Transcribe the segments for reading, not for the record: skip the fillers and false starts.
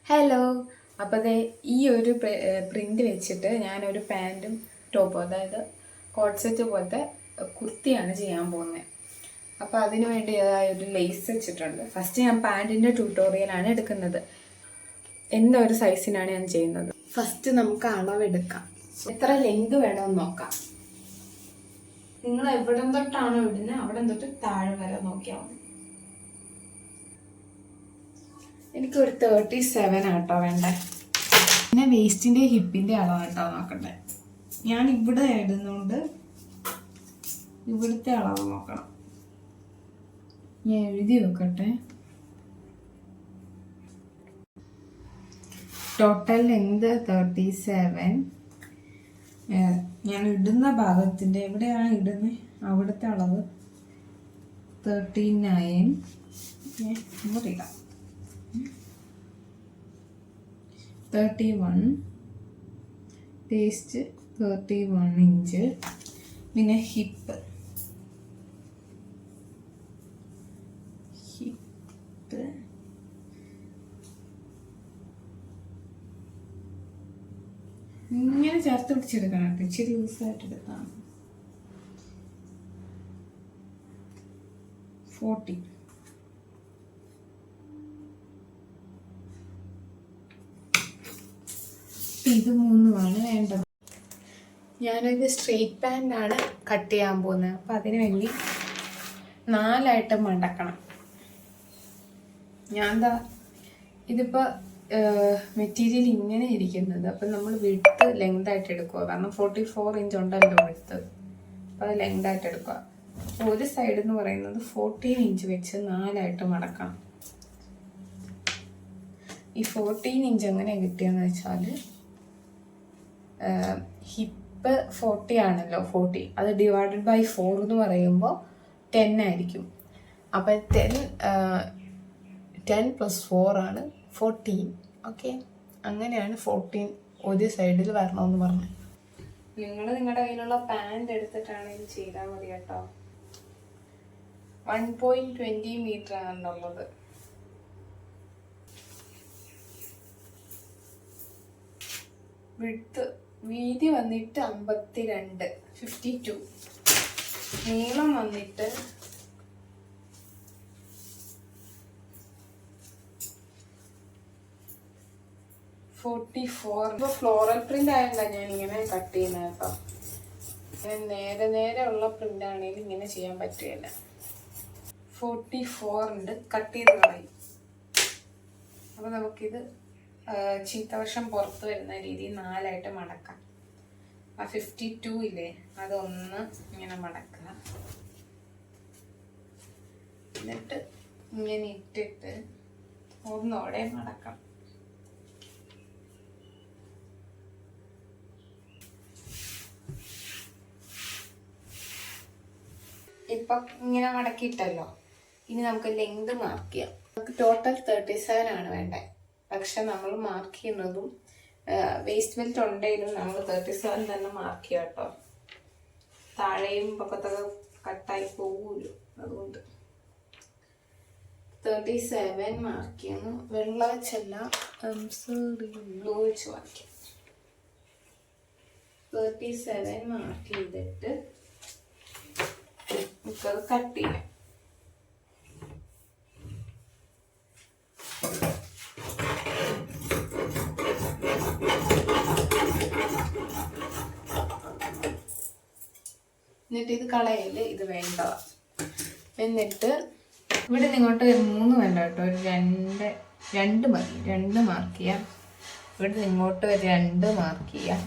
Hello. അപ്പോൾ ദേ ഈ ഒരു പ്രിൻ്റ് വെച്ചിട്ട് ഞാനൊരു പാൻറ്റും ടോപ്പും, അതായത് കോട്ട് സെറ്റ് പോലത്തെ കുർത്തിയാണ് ചെയ്യാൻ പോകുന്നത്. അപ്പോൾ അതിന് വേണ്ടി ഒരു ലേസ് വെച്ചിട്ടുണ്ട്. ഫസ്റ്റ് ഞാൻ പാൻറ്റിൻ്റെ ട്യൂട്ടോറിയലാണ് എടുക്കുന്നത്. എൻ്റെ ഒരു സൈസിനാണ് ഞാൻ ചെയ്യുന്നത്. ഫസ്റ്റ് നമുക്ക് അളവെടുക്കാം. എത്ര ലെങ്ത് വേണമെന്ന് നോക്കാം. നിങ്ങൾ എവിടം തൊട്ടാണോ ഇടുന്നത് അവിടെ തൊട്ട് താഴെ വരെ നോക്കിയാൽ മതി. എനിക്കൊരു 37 ആട്ടോ വേണ്ടേ. പിന്നെ വേസ്റ്റിൻ്റെ ഹിപ്പിൻ്റെ അളവാട്ടോ നോക്കട്ടെ. ഞാൻ ഇവിടെ ഇടുന്നതുകൊണ്ട് ഇവിടുത്തെ അളവ് നോക്കണം. ഞാൻ എഴുതി വെക്കട്ടെ. Total length 37. ഞാൻ ഇടുന്ന ഭാഗത്തിൻ്റെ എവിടെയാണ് ഇടുന്നത് അവിടുത്തെ അളവ് 39. ഇവിടെ ഇടാം 31. Waste 31 inch. പിന്നെ ഹിപ്പ് ഇങ്ങനെ ചേർത്ത് പിടിച്ചെടുക്കണം. ഇച്ചിരി ലൂസായിട്ട് എടുക്കാം. 40. ഇത് 3 വേണ്ടത്. ഞാനൊരു സ്ട്രെയിറ്റ് പാൻ്റാണ് കട്ട് ചെയ്യാൻ പോകുന്നത്. അപ്പം അതിന് വേണ്ടി 4 മടക്കണം. ഞാൻ ഇതിപ്പോൾ മെറ്റീരിയൽ ഇങ്ങനെ ഇരിക്കുന്നത്. അപ്പം നമ്മൾ വിഡ്ത്ത് ലെങ്ത് ആയിട്ട് എടുക്കുക. കാരണം 44 ഇഞ്ച് ഉണ്ടല്ലോ വിഡ്ത്ത്. അപ്പം അത് ലെങ്ത് ആയിട്ട് എടുക്കുക. അപ്പോൾ ഒരു സൈഡ് എന്ന് പറയുന്നത് 14 ഇഞ്ച് വെച്ച് 4 മടക്കണം. ഈ 14 ഇഞ്ച് എങ്ങനെ കിട്ടിയെന്ന് വെച്ചാൽ ഹിപ്പ് 40 ആണല്ലോ. 40 അത് ഡിവൈഡഡ് ബൈ 4 എന്ന് പറയുമ്പോൾ 10 ആയിരിക്കും. അപ്പം 10 + 4 ആണ് 14. ഓക്കെ, അങ്ങനെയാണ് 14 ഒരു സൈഡിൽ വരണമെന്ന് പറഞ്ഞു. നിങ്ങൾ നിങ്ങളുടെ കയ്യിലുള്ള പാൻറ് എടുത്തിട്ടാണ് ഇത് ചെയ്താൽ മതി കേട്ടോ. 1.20 മീറ്റർ ആണുള്ളത്. വിഡ്ത്ത് വീതി വന്നിട്ട് 52, 52. നീളം വന്നിട്ട് 44. ഇപ്പോൾ ഫ്ലോറൽ പ്രിന്റ് ആയതുകൊണ്ടാണ് ഞാൻ ഇങ്ങനെ കട്ട് ചെയ്യുന്നത് കേട്ടോ. നേരെ ഉള്ള പ്രിന്റ് ആണെങ്കിൽ ഇങ്ങനെ ചെയ്യാൻ പറ്റുകയില്ല. 44 ഉണ്ട്. കട്ട് ചെയ്ത് കളയും. അപ്പോൾ നമുക്കിത് ചീത്തവശം പുറത്ത് വരുന്ന രീതിയിൽ 4 മടക്കാം. ആ 52 ഇല്ലേ, അതൊന്ന് ഇങ്ങനെ മടക്കുക. എന്നിട്ട് ഇങ്ങനെ ഇട്ടിട്ട് ഒന്നോടെ മടക്കാം. ഇപ്പം ഇങ്ങനെ മടക്കിയിട്ടല്ലോ. ഇനി നമുക്ക് ലെങ്ത് മാർക്ക് ചെയ്യാം. നമുക്ക് ടോട്ടൽ 37 ആണ് വേണ്ടത്. പക്ഷെ നമ്മൾ മാർക്ക് ചെയ്യുന്നതും വേസ്റ്റ് ബെൽറ്റ് ഉണ്ടെങ്കിലും നമ്മൾ 37 തന്നെ മാർക്ക് ചെയ്യാം കേട്ടോ. താഴെയും പൊക്കത്തൊക്കെ കട്ടായി പോകുമല്ലോ, അതുകൊണ്ട് 37 മാർക്ക് ചെയ്യുന്നു. വെള്ള വെച്ചല്ല, ബ്ലൂ വെച്ച് മാർക്ക് ചെയ്യാം. 37 മാർക്ക് ചെയ്തിട്ട് നമുക്കത് കട്ട് ചെയ്യാം. എന്നിട്ട് ഇത് കളയല്, ഇത് വേണ്ട. എന്നിട്ട് ഇവിടെ നിങ്ങോട്ട് 3 വേണ്ട കേട്ടോ. ഒരു 2 മതി. 2 മാർക്ക് ചെയ്യാം. ഇവിടെ ഇങ്ങോട്ട് 2 മാർക്ക് ചെയ്യാം.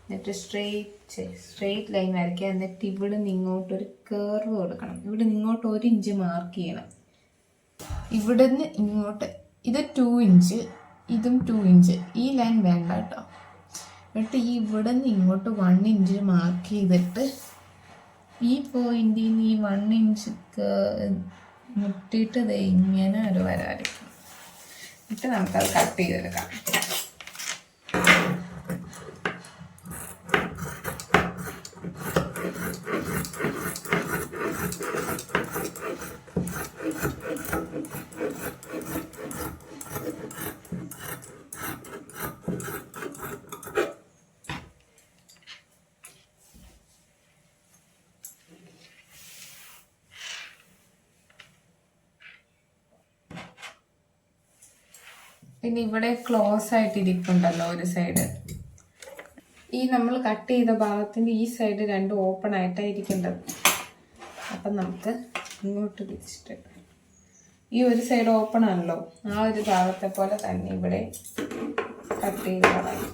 എന്നിട്ട് സ്ട്രെയിറ്റ് ലൈൻ വരയ്ക്കുക. എന്നിട്ട് ഇവിടെ നിങ്ങോട്ടൊരു കർവ് കൊടുക്കണം. ഇവിടെ നിങ്ങോട്ട് 1 ഇഞ്ച് മാർക്ക് ചെയ്യണം. ഇവിടെ നിന്ന് ഇങ്ങോട്ട് ഇത് 2 ഇഞ്ച്, ഇതും 2 ഇഞ്ച്. ഈ ലൈൻ വേണ്ട കേട്ടോ. എന്നിട്ട് ഇവിടെ നിന്ന് ഇങ്ങോട്ട് 1 ഇഞ്ച് മാർക്ക് ചെയ്തിട്ട് ഈ പോയിന്റിൽ നിന്ന് ഈ 1 ഇഞ്ച് മുട്ടിയിട്ട് ഇങ്ങനെ ഒരു വര വരയ്ക്കണം. എന്നിട്ട് നമുക്കത് കട്ട് ചെയ്തെടുക്കാം. പിന്നെ ഇവിടെ ക്ലോസ് ആയിട്ട് ഇരിപ്പുണ്ടല്ലോ ഒരു സൈഡ്. ഈ നമ്മൾ കട്ട് ചെയ്ത ഭാഗത്തിൻ്റെ ഈ സൈഡ് രണ്ടും ഓപ്പൺ ആയിട്ടാണ് ഇരിക്കേണ്ടത്. അപ്പം നമുക്ക് ഇങ്ങോട്ട് തിരിച്ചിട്ട് ഈ ഒരു സൈഡ് ഓപ്പൺ ആണല്ലോ, ആ ഒരു ഭാഗത്തെ പോലെ തന്നെ ഇവിടെ കട്ട് ചെയ്ത് കളയാം.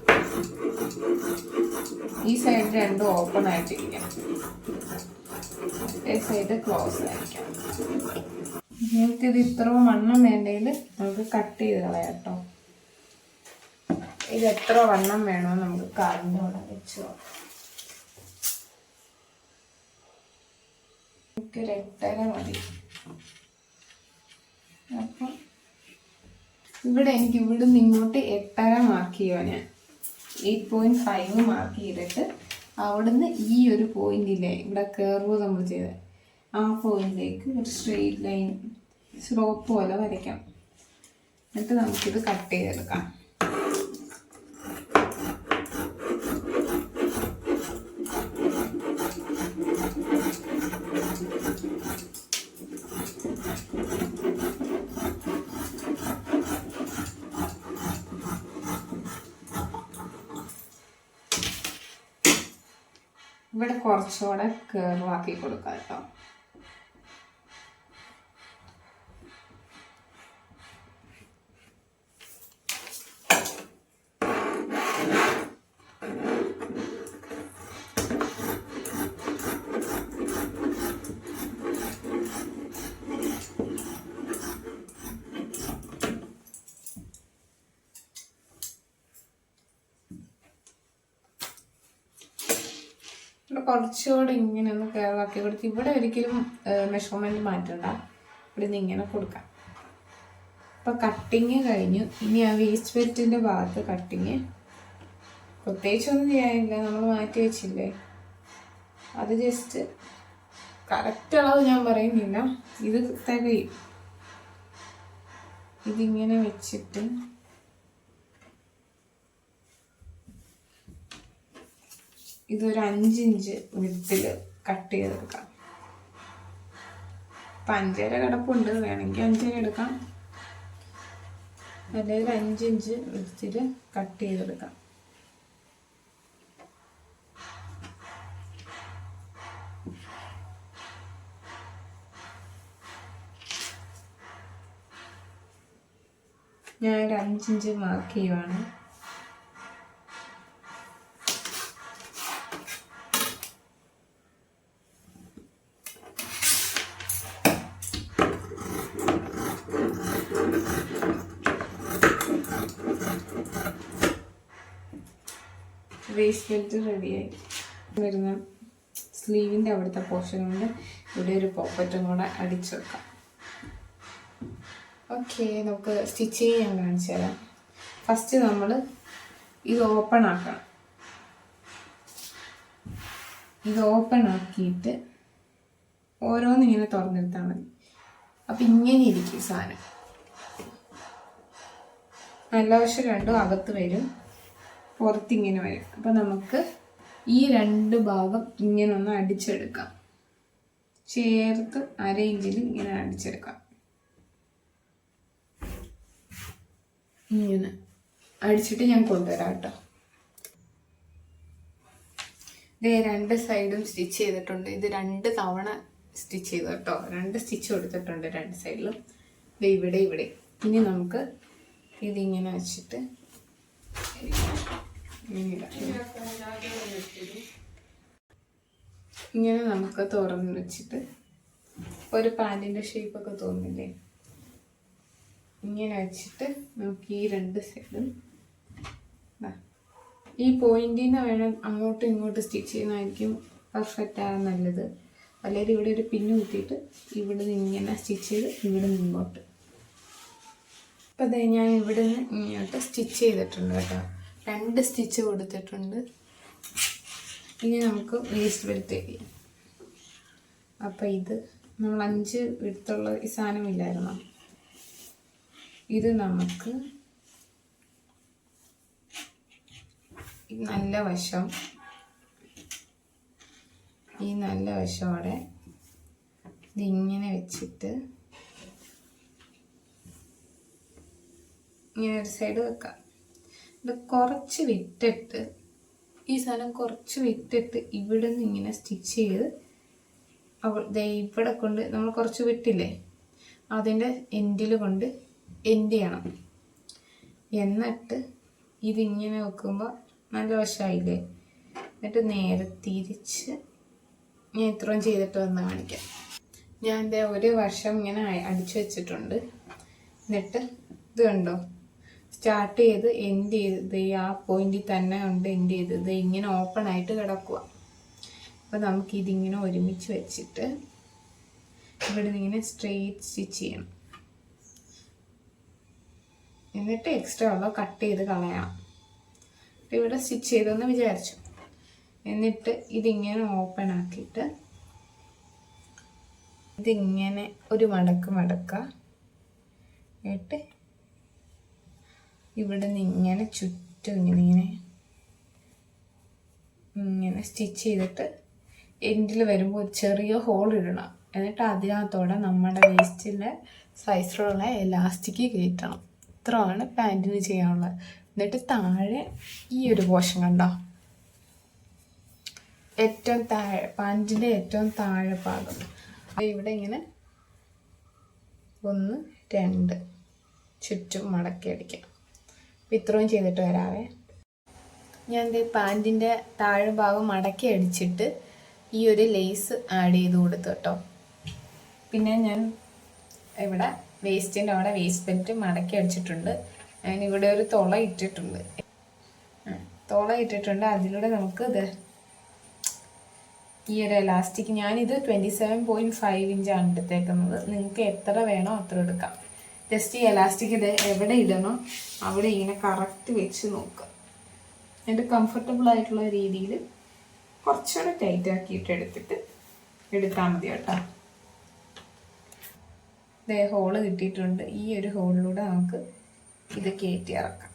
ഈ സൈഡ് രണ്ടും ഓപ്പൺ ആയിട്ടിരിക്കണം, ഈ സൈഡ് ക്ലോസ് ആയിരിക്കണം. നിങ്ങൾക്കിത് ഇത്രയും വണ്ണം വേണ്ടതിൽ നമുക്ക് കട്ട് ചെയ്ത് കളയാം കേട്ടോ. ഇത് എത്ര വണ്ണം വേണോ നമുക്ക് കാലിൻ്റെ കൂടെ വെച്ച് എനിക്കൊരു 8.5 മതി. അപ്പം ഇവിടെ എനിക്ക് ഇവിടുന്ന് ഇങ്ങോട്ട് 8.5 മാർക്ക് ചെയ്യുക. ഞാൻ 8.5 മാർക്ക് ചെയ്തിട്ട് അവിടുന്ന് ഈ ഒരു പോയിന്റില്ലേ ഇവിടെ കർവ് നമ്മൾ ചെയ്ത ആ പോയിന്റിലേക്ക് ഒരു സ്ട്രെയിറ്റ് ലൈൻ സ്ലോപ്പ് പോലെ വരയ്ക്കാം. എന്നിട്ട് നമുക്കിത് കട്ട് ചെയ്തെടുക്കാം. ഇവിടെ കുറച്ചുകൂടെ കർവാക്കി കൊടുക്കാം കേട്ടോ. കുറച്ചുകൂടെ ഇങ്ങനെ ഒന്ന് കയറാക്കി കൊടുത്ത് ഇവിടെ ഒരിക്കലും മെഷർമെൻറ്റ് മാറ്റണ്ട, ഇവിടെ നിന്ന് ഇങ്ങനെ കൊടുക്കാം. അപ്പോൾ കട്ടിങ് കഴിഞ്ഞു. ഇനി ആ വേസ്റ്റ് ബെൽറ്റിൻ്റെ ഭാഗത്ത് കട്ടിങ് പ്രത്യേകിച്ചൊന്നും ചെയ്യാനില്ല, നമ്മൾ മാറ്റി വെച്ചില്ലേ. അത് ജസ്റ്റ് കറക്റ്റ് അളവ് ഞാൻ പറയുന്നില്ല, ഇത് തികയും. ഇതിങ്ങനെ വെച്ചിട്ട് ഇതൊരു 5 ഇഞ്ച് വിഡ്ത്തിൽ കട്ട് ചെയ്തെടുക്കാം. 5.5 കിടപ്പുണ്ട്, വേണമെങ്കിൽ 5.5 എടുക്കാം, അല്ലെങ്കിൽ 5 ഇഞ്ച് വിഡ്ത്തിൽ കട്ട് ചെയ്തെടുക്കാം. ഞാനൊരു 5 ഇഞ്ച് മാർക്ക് ചെയ്യുവാണ്. വേസ്റ്റ് ബെൽറ്റ് റെഡിയായി വരുന്ന സ്ലീവിൻ്റെ അവിടുത്തെ പോർഷൻ കൊണ്ട് ഇവിടെ ഒരു പോക്കറ്റും കൂടെ അടിച്ചു വെക്കാം. ഓക്കെ, നമുക്ക് സ്റ്റിച്ച് ചെയ്യാൻ കാണിച്ചു തരാം. ഫസ്റ്റ് നമ്മൾ ഇത് ഓപ്പൺ ആക്കണം. ഇത് ഓപ്പൺ ആക്കിയിട്ട് ഓരോന്നിങ്ങനെ തുറന്നെടുത്താൽ മതി. അപ്പം ഇങ്ങനെ ഇരിക്കും സാധനം. നല്ല വശം രണ്ടും അകത്ത് വരും, പുറത്തിങ്ങനെ വരും. അപ്പം നമുക്ക് ഈ 2 ഭാഗം ഇങ്ങനെ ഒന്ന് അടിച്ചെടുക്കാം. ചേർത്ത് 1/2 ഇഞ്ചിൽ ഇങ്ങനെ അടിച്ചെടുക്കാം. ഇങ്ങനെ അടിച്ചിട്ട് ഞാൻ കൊണ്ടുവരാം കേട്ടോ. ഇതേ 2 സൈഡും സ്റ്റിച്ച് ചെയ്തിട്ടുണ്ട്. ഇത് 2 തവണ സ്റ്റിച്ച് ചെയ്തു കേട്ടോ. 2 സ്റ്റിച്ച് കൊടുത്തിട്ടുണ്ട് 2 സൈഡിലും. ഇത് ഇവിടെ ഇവിടെ. ഇനി നമുക്ക് ഇതിങ്ങനെ വെച്ചിട്ട് ഇങ്ങനെ നമുക്ക് തുറന്ന് വെച്ചിട്ട് ഒരു പാൻറ്റിൻ്റെ ഷേപ്പൊക്കെ തോന്നില്ലേ, ഇങ്ങനെ വെച്ചിട്ട് നമുക്ക് ഈ 2 സൈഡും ഈ പോയിന്റിൽ നിന്ന് വേണം അങ്ങോട്ടും ഇങ്ങോട്ടും സ്റ്റിച്ച് ചെയ്യുന്നതായിരിക്കും പെർഫെക്റ്റ് ആകാൻ നല്ലത്. അല്ലെങ്കിൽ ഇവിടെ ഒരു പിന്ന് കുത്തിയിട്ട് ഇവിടെ നിന്ന് ഇങ്ങനെ സ്റ്റിച്ച് ചെയ്ത് ഇവിടെ നിന്ന് ഇങ്ങോട്ട്. അപ്പം അതെ, ഞാൻ ഇവിടെ നിന്ന് ഇങ്ങോട്ട് സ്റ്റിച്ച് ചെയ്തിട്ടുണ്ട് കേട്ടോ. 2 സ്റ്റിച്ച് കൊടുത്തിട്ടുണ്ട്. ഇനി നമുക്ക് വേസ്റ്റ് ബെൽറ്റ് ചെയ്യാം. അപ്പം ഇത് നമ്മൾ 5 വിടുത്തുള്ള ഈ സാധനമില്ലായിരുന്നോ, ഇത് നമുക്ക് നല്ല വശം, ഈ നല്ല വശത്തോടെ ഇതിങ്ങനെ വെച്ചിട്ട് ഇങ്ങനെ ഒരു സൈഡ് വെക്കാം. ഇത് കുറച്ച് വിട്ടിട്ട് ഈ സാധനം കുറച്ച് വിട്ടിട്ട് ഇവിടെ നിന്ന് ഇങ്ങനെ സ്റ്റിച്ച് ചെയ്ത് ഇവിടെ കൊണ്ട് നമ്മൾ കുറച്ച് വിട്ടില്ലേ അതിൻ്റെ എൻഡിൽ കൊണ്ട് എൻഡ് ചെയ്യണം. എന്നിട്ട് ഇതിങ്ങനെ വെക്കുമ്പോൾ നല്ല വശമായില്ലേ. എന്നിട്ട് നേരെ തിരിച്ച് ഞാൻ ഇത്രയും ചെയ്തിട്ട് വന്ന് കാണിക്കാം. ഞാൻ എന്താ ഒരു വശം ഇങ്ങനെ അടിച്ചു വെച്ചിട്ടുണ്ട്. എന്നിട്ട് ഇത് കണ്ടോ, സ്റ്റാർട്ട് ചെയ്ത് എൻഡ് ചെയ്ത് ആ പോയിന്റിൽ തന്നെ ഉണ്ട് എൻഡ് ചെയ്ത് ഇത് ഇങ്ങനെ ഓപ്പൺ ആയിട്ട് കിടക്കുക. അപ്പോൾ നമുക്കിതിങ്ങനെ ഒരുമിച്ച് വെച്ചിട്ട് ഇവിടെ നിന്ന് ഇങ്ങനെ സ്ട്രെയിറ്റ് സ്റ്റിച്ച് ചെയ്യണം. എന്നിട്ട് എക്സ്ട്രാ ഉള്ള കട്ട് ചെയ്ത് കളയണം. ഇവിടെ സ്റ്റിച്ച് ചെയ്തെന്ന് വിചാരിച്ചു. എന്നിട്ട് ഇതിങ്ങനെ ഓപ്പൺ ആക്കിയിട്ട് ഇതിങ്ങനെ ഒരു മടക്കുക. എന്നിട്ട് ഇവിടെ നിന്ന് ഇങ്ങനെ ചുറ്റും ഇങ്ങനെ സ്റ്റിച്ച് ചെയ്തിട്ട് എൻഡിൽ വരുമ്പോൾ ഒരു ചെറിയ ഹോൾ ഇടണം. എന്നിട്ട് അതിനകത്തോടെ നമ്മുടെ വേസ്റ്റിൻ്റെ സൈസിലുള്ള എലാസ്റ്റിക് കയറ്റണം. ഇത്രയാണ് പാൻറ്റിന് ചെയ്യാനുള്ളത്. എന്നിട്ട് താഴെ ഈ ഒരു പോർഷൻ കണ്ടോ, ഏറ്റവും താഴെ പാൻറ്റിൻ്റെ ഏറ്റവും താഴെ ഭാഗം ഇവിടെ ഇങ്ങനെ 1 2 ചുറ്റും മടക്കി അടിക്കാം. അപ്പം ഇത്രയും ചെയ്തിട്ട് വരാവേ. ഞാൻ ഇത് പാൻറ്റിൻ്റെ താഴെ ഭാഗം മടക്കി അടിച്ചിട്ട് ഈ ഒരു ലേസ് ആഡ് ചെയ്ത് കൊടുത്തു കേട്ടോ. പിന്നെ ഞാൻ ഇവിടെ വേസ്റ്റിൻ്റെ അവിടെ വേസ്റ്റ് ബെൽറ്റ് മടക്കി അടിച്ചിട്ടുണ്ട്. ഞാനിവിടെ ഒരു തുള ഇട്ടിട്ടുണ്ട്. അതിലൂടെ നമുക്ക് ഇത് ഈ ഒരു എലാസ്റ്റിക് ഞാനിത് 27.5 ഇഞ്ചാണ് എടുത്തേക്കുന്നത്. നിങ്ങൾക്ക് എത്ര വേണോ അത്ര എടുക്കാം. ജസ്റ്റ് ഈ എലാസ്റ്റിക് ഇത് എവിടെ ഇടണോ അവിടെ ഇങ്ങനെ കറക്റ്റ് വെച്ച് നോക്കുക. എന്നിട്ട് കംഫർട്ടബിൾ ആയിട്ടുള്ള രീതിയിൽ കുറച്ചുകൂടെ ടൈറ്റ് ആക്കിയിട്ട് എടുത്താൽ മതി കേട്ടോ. ഇതേ ഹോള് കിട്ടിയിട്ടുണ്ട്. ഈ ഒരു ഹോളിലൂടെ നമുക്ക് ഇത് കയറ്റി ഇറക്കാം.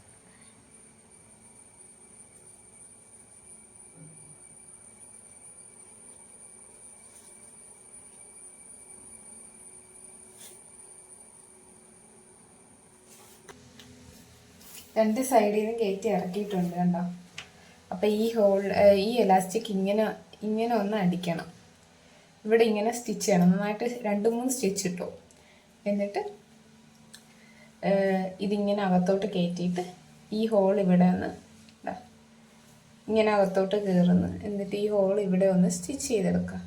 രണ്ട് സൈഡിൽ നിന്നും കയറ്റി ഇറക്കിയിട്ടുണ്ട് കണ്ടോ. അപ്പം ഈ എലാസ്റ്റിക് ഇങ്ങനെ ഒന്ന് അടിക്കണം. ഇവിടെ ഇങ്ങനെ സ്റ്റിച്ച് ചെയ്യണം. നന്നായിട്ട് 2-3 സ്റ്റിച്ച് ഇട്ടു. എന്നിട്ട് ഇതിങ്ങനെ അകത്തോട്ട് കയറ്റിയിട്ട് ഈ ഹോൾ ഇവിടെ ഒന്ന് ഇങ്ങനെ അകത്തോട്ട് കയറുന്നു. എന്നിട്ട് ഈ ഹോൾ ഇവിടെ ഒന്ന് സ്റ്റിച്ച് ചെയ്തെടുക്കുക.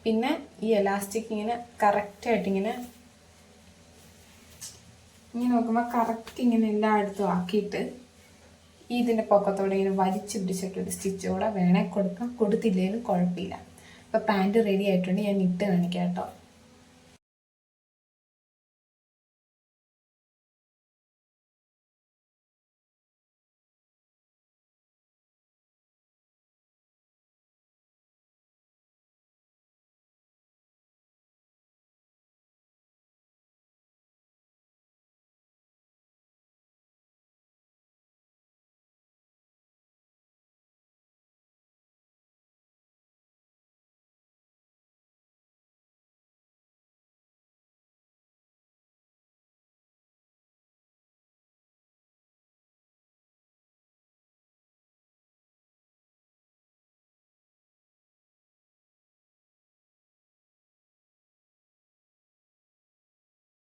പിന്നെ ഈ എലാസ്റ്റിക് ഇങ്ങനെ കറക്റ്റായിട്ട് ഇങ്ങനെ നോക്കുമ്പോൾ കറക്റ്റ് ഇങ്ങനെ എല്ലായിടത്തും ആക്കിയിട്ട് ഇതിൻ്റെ പൊക്കത്തോടെ ഇങ്ങനെ വലിച്ചു പിടിച്ചിട്ടൊരു സ്റ്റിച്ചോടെ വേണേൽ കൊടുക്കാം. കൊടുത്തില്ലെങ്കിലും കുഴപ്പമില്ല. അപ്പോൾ പാൻറ്റ് റെഡി ആയിട്ടുണ്ട്. ഞാൻ ഇട്ട് കാണിക്കാം കേട്ടോ.